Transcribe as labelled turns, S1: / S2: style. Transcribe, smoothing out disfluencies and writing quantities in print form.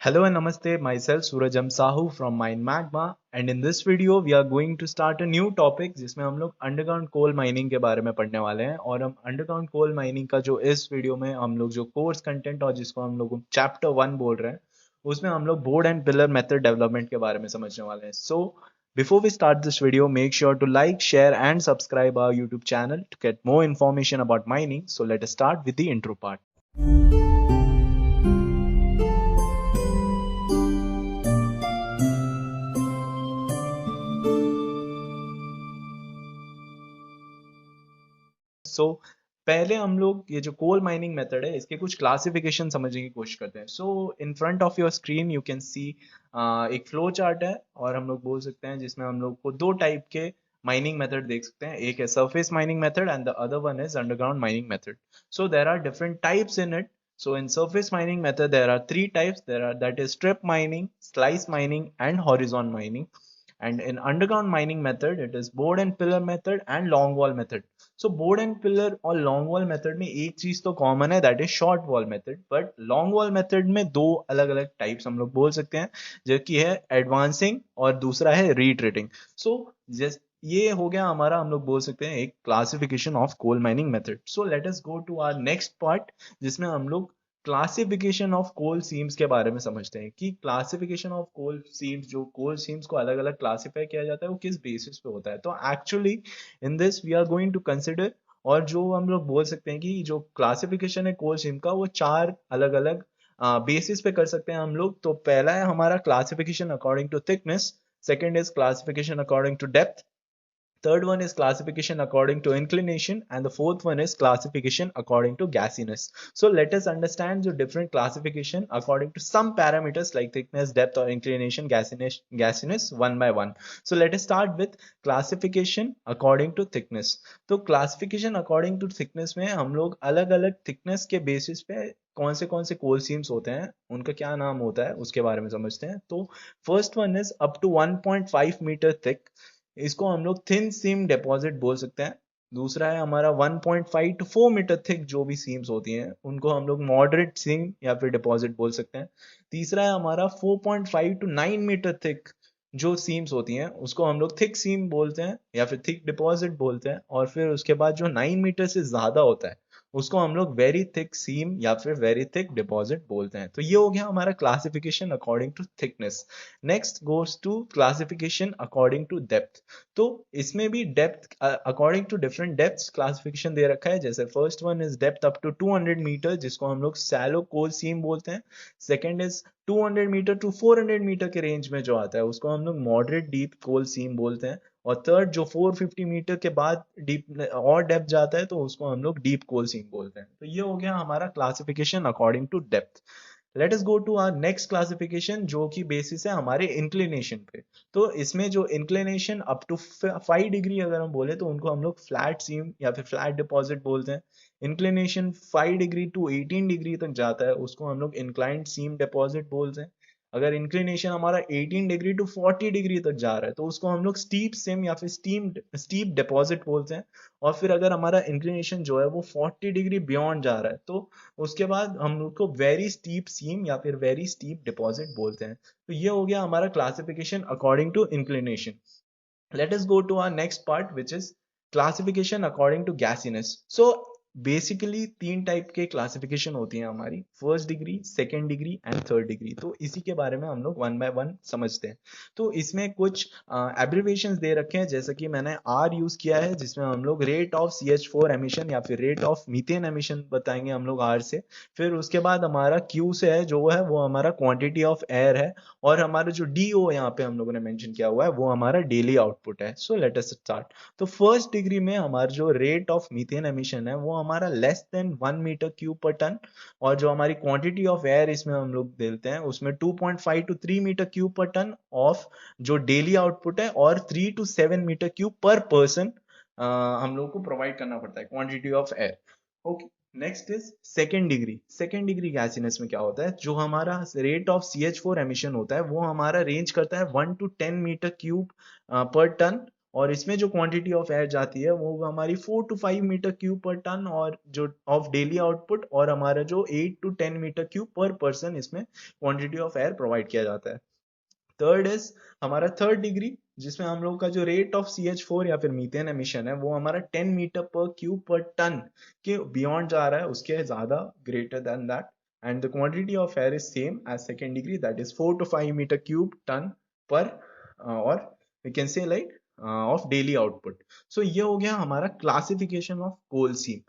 S1: Hello and namaste, myself Surajam Sahu from Mine Magma, and in this video we are going to start a new topic जिसमें हम लोग underground coal mining के बारे में पढ़ने वाले हैं। और हम अंडरग्राउंड कोल माइनिंग का जो इस वीडियो में हम लोग जो कोर्स कंटेंट और जिसको हम लोग चैप्टर 1 बोल रहे हैं उसमें हम लोग board and pillar method development के बारे में समझने वाले हैं। सो before we start this video, make sure to like, share and subscribe our YouTube channel to get more information about mining. So let us start with the intro part. सो पहले हम लोग ये जो कोल माइनिंग मेथड है इसके कुछ classification समझने की कोशिश करते हैं। So in front of your screen you can see एक फ्लो चार्ट है और हम लोग बोल सकते हैं जिसमें हम लोग को दो टाइप के माइनिंग मेथड देख सकते हैं। एक है surface mining method and the other one is underground mining method. So there are different types in it. So in surface mining method there are three types. That is strip mining, slice mining and horizon mining. And in underground mining method it is board and pillar method and long wall method. So board and pillar और long wall method में एक चीज तो common है, that is short wall method. But long wall method में दो अलग अलग टाइप्स हम लोग बोल सकते हैं, जो कि है एडवांसिंग और दूसरा है रिट्रेटिंग। सो जस्ट ये हो गया हमारा, हम लोग बोल सकते हैं, एक classification of coal mining method. So let us go to our next part जिसमें हम लोग क्लासिफिकेशन ऑफ कोल सीम्स के बारे में समझते हैं कि क्लासिफिकेशन ऑफ कोल सीम्स, जो कोल सीम्स को अलग अलग क्लासिफाई किया जाता है वो किस बेसिस पे होता है। तो actually in this we are going to consider, और जो हम लोग बोल सकते हैं कि जो क्लासिफिकेशन है कोल सीम का वो चार अलग अलग बेसिस पे कर सकते हैं हम लोग। तो पहला है हमारा classification according to thickness, second is classification according to depth, third one is classification according to inclination, and the fourth one is classification according to gassiness. So let us understand the different classification according to some parameters like thickness, depth or inclination, gassiness one by one. So let us start with classification according to thickness. तो classification according to thickness में हम लोग अलग अलग thickness के basis पे कौन से कोल सीम्स होते हैं, उनका क्या नाम होता है, उसके बारे में समझते हैं। तो first one is up to 1.5 metre thick, इसको हम लोग थिन सीम डिपॉजिट बोल सकते हैं। दूसरा है हमारा 1.5 टू 4 मीटर थिक जो भी सीम्स होती हैं उनको हम लोग मॉडरेट सीम या फिर डिपॉजिट बोल सकते हैं। तीसरा है हमारा 4.5 टू 9 मीटर थिक जो सीम्स होती हैं उसको हम लोग थिक सीम बोलते हैं या फिर थिक डिपॉजिट बोलते हैं। और फिर उसके बाद जो 9 मीटर से ज्यादा होता है उसको हम लोग वेरी थिक सीम या फिर वेरी थिक डिपॉजिट बोलते हैं। तो ये हो गया हमारा classification according to thickness. Next goes to classification according to depth. तो इसमें भी depth according to different depth classification दे रखा है। जैसे first one is depth up to 200 metre जिसको हम लोग सैलो कोल सीम बोलते हैं। Second is 200 metre to 400 metre के रेंज में जो आता है उसको हम लोग मॉडरेट डीप कोल सीम बोलते हैं। और थर्ड जो 450 मीटर के बाद डीप और डेप्थ जाता है तो उसको हम लोग डीप कोल सीम बोलते हैं। तो ये हो गया हमारा classification according to depth. Let us go to our next classification जो कि बेसिस है हमारे इंक्लिनेशन पे। तो इसमें जो इंक्लिनेशन अप टू 5 डिग्री अगर हम बोले तो उनको हम लोग फ्लैट सीम या फिर फ्लैट डिपॉजिट बोलते हैं। इंक्लिनेशन 5 डिग्री टू 18 डिग्री तक जाता है उसको हम लोग इंक्लाइंड सीम डिपॉजिट बोलते हैं। अगर इंक्लिनेशन हमारा 18 डिग्री टू 40 डिग्री तक जा रहा है तो उसको हम लोग स्टीप सिम या फिर स्टीप डिपॉजिट बोलते हैं। और फिर अगर हमारा इंक्लिनेशन जो है वो 40 डिग्री बियॉन्ड जा रहा है तो उसके बाद हम लोग को वेरी स्टीप सीम या फिर वेरी स्टीप डिपॉजिट बोलते हैं। तो ये हो गया हमारा classification according to inclination. Let us go to our next part which is classification according to gassiness. So basically तीन टाइप के क्लासिफिकेशन होती हैं हमारी, first degree, second degree and third degree. तो इसी के बारे में हम लोग वन बाय वन समझते हैं। तो इसमें कुछ एब्रिविएशंस दे रखे हैं, जैसे कि मैंने आर यूज किया है जिसमें हम लोग रेट ऑफ CH4 एमिशन या फिर रेट ऑफ मीथेन एमिशन बताएंगे हम लोग आर से। फिर उसके बाद हमारा क्यू से है जो है वो हमारा क्वांटिटी ऑफ एयर है। और हमारा जो DO यहाँ पे हम लोगों ने मेंशन किया हुआ है वो हमारा डेली आउटपुट है। सो लेट अस स्टार्ट। तो फर्स्ट डिग्री में हमारा जो रेट ऑफ मीथेन एमिशन है वो हमारा less than 1 metre cube per ton. और जो हमारी क्वांटिटी ऑफ एयर इसमें हम लोग देते हैं उसमें 2.5 to 3 metre cube per ton of जो डेली आउटपुट है, और 3 to 7 metre cube per person हम लोग को प्रोवाइड करना पड़ता है quantity of air. Okay, next is second degree. Second degree gassiness में क्या होता है, जो हमारा रेट ऑफ CH4 एमिशन होता है वो हमारा रेंज करता है 1 to 10 metre cube per ton. और इसमें जो क्वांटिटी ऑफ एयर जाती है वो हमारी 4 to 5 metre cube per ton और जो ऑफ डेली आउटपुट, और हमारा जो 8 to 10 metre cube per person इसमें क्वांटिटी ऑफ एयर प्रोवाइड किया जाता है। थर्ड इज हमारा थर्ड डिग्री, जिसमें हम लोग का जो रेट ऑफ CH4 या फिर मीथेन एमिशन है वो हमारा 10 मीटर पर क्यूब पर टन के बियॉन्ड जा रहा है, उसके ज्यादा greater than that, and the quantity of air is same as second degree, that is 4 to 5 metre cube ton per, और we can say like of daily output. So ये हो गया हमारा क्लासिफिकेशन ऑफ कोल सीम।